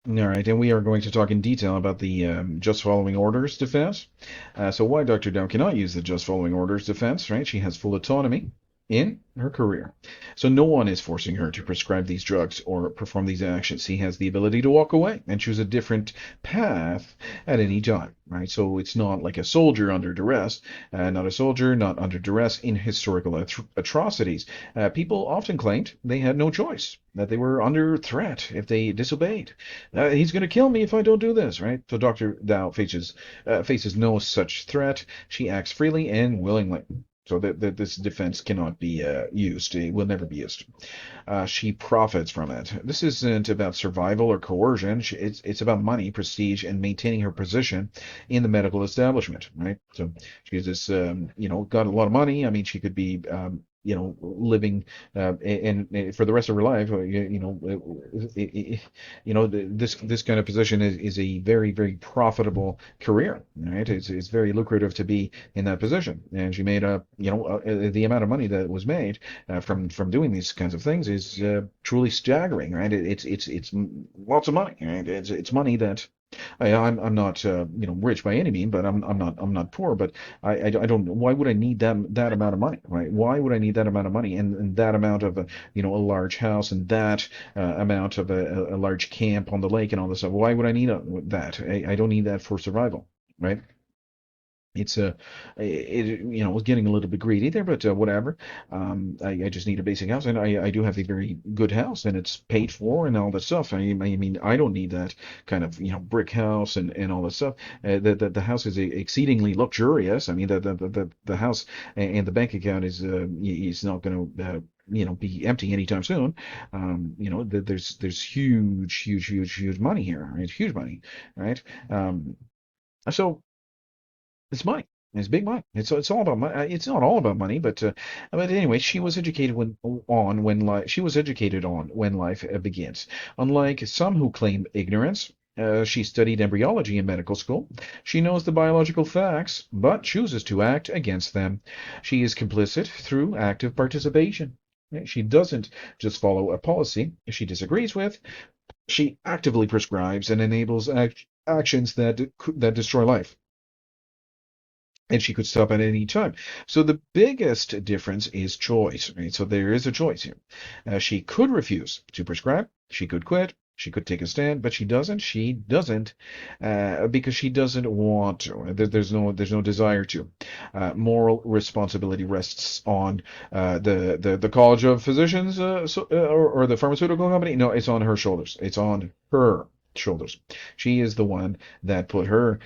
All right, and we are going to talk in detail about the just following orders defense. So why Dr. Dow cannot use the just following orders defense, right? She has full autonomy in her career. So no one is forcing her to prescribe these drugs or perform these actions. She has the ability to walk away and choose a different path at any time, right? So it's not like a soldier under duress, not a soldier, not under duress in historical atrocities. People often claimed they had no choice, that they were under threat if they disobeyed. He's going to kill me if I don't do this, right? So Dr. Dow faces no such threat. She acts freely and willingly. So that this defense cannot be used. It will never be used. She profits from it. This isn't about survival or coercion. It's about money, prestige, and maintaining her position in the medical establishment, right? So she's this, got a lot of money. I mean, she could be, living and for the rest of her life, this kind of position is a very, very profitable career, right? It's very lucrative to be in that position, and she made the amount of money that was made from doing these kinds of things is truly staggering, right? It's lots of money, right? It's money that I'm not rich by any means, but I'm not poor. But I don't. Why would I need that amount of money, right? Why would I need that amount of money and that amount of a large house and that amount of a large camp on the lake and all this stuff? Why would I need that? I don't need that for survival, right? It's was getting a little bit greedy there, but whatever. I just need a basic house, and I do have a very good house, and it's paid for and all that stuff. I mean, I don't need that kind of brick house and all that stuff. The house is exceedingly luxurious. I mean, the house and the bank account is not going to. Be empty anytime soon. There's huge money here. Right? Huge money, right? So it's money. It's big money. It's all about money. It's not all about money, but anyway, she was educated on when life begins. Unlike some who claim ignorance, she studied embryology in medical school. She knows the biological facts, but chooses to act against them. She is complicit through active participation. She doesn't just follow a policy she disagrees with. She actively prescribes and enables actions that destroy life, and she could stop at any time. So the biggest difference is choice, right? So there is a choice here. She could refuse to prescribe. She could quit. She could take a stand, but she doesn't. She doesn't because she doesn't want to. There's no desire to. Moral responsibility rests on the College of Physicians or the pharmaceutical company. No, it's on her shoulders. It's on her shoulders. She is the one that put her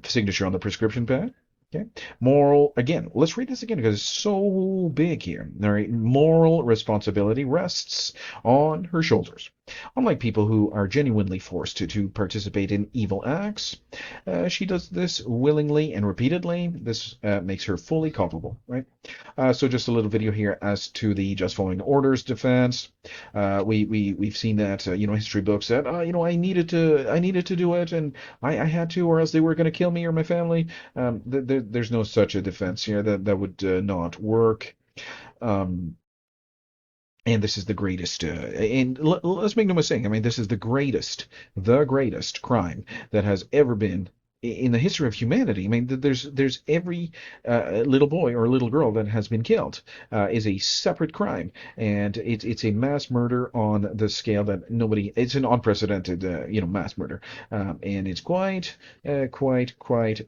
signature on the prescription pad. Okay. Moral, again, let's read this again because it's so big here. All right. Moral responsibility rests on her shoulders. Unlike people who are genuinely forced to participate in evil acts, she does this willingly and repeatedly. This makes her fully culpable, right? So just a little video here as to the just following orders defense. We've seen that history books that I needed to do it, and I had to, or else they were going to kill me or my family. There's no such a defense here that would not work. Um, and this is the greatest, and let's make no mistake. I mean, this is the greatest crime that has ever been in the history of humanity. I mean, there's every little boy or little girl that has been killed is a separate crime, and it's a mass murder on the scale that nobody. It's an unprecedented, mass murder, and it's quite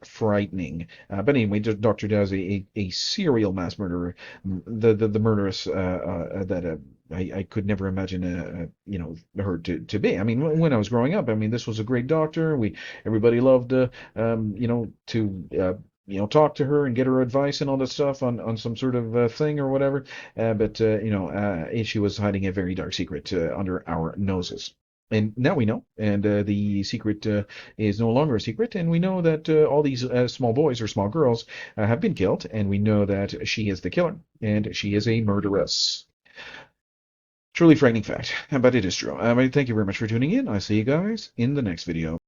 frightening. But anyway, Dr. Dow is a serial mass murderer, the murderess that. I could never imagine her to be. I mean, when I was growing up, I mean, this was a great doctor. Everybody loved to talk to her and get her advice and all that stuff on some sort of thing or whatever. But she was hiding a very dark secret under our noses. And now we know, and the secret is no longer a secret, and we know that all these small boys or small girls have been killed, and we know that she is the killer, and she is a murderess. Truly frightening fact, but it is true. Thank you very much for tuning in. I'll see you guys in the next video.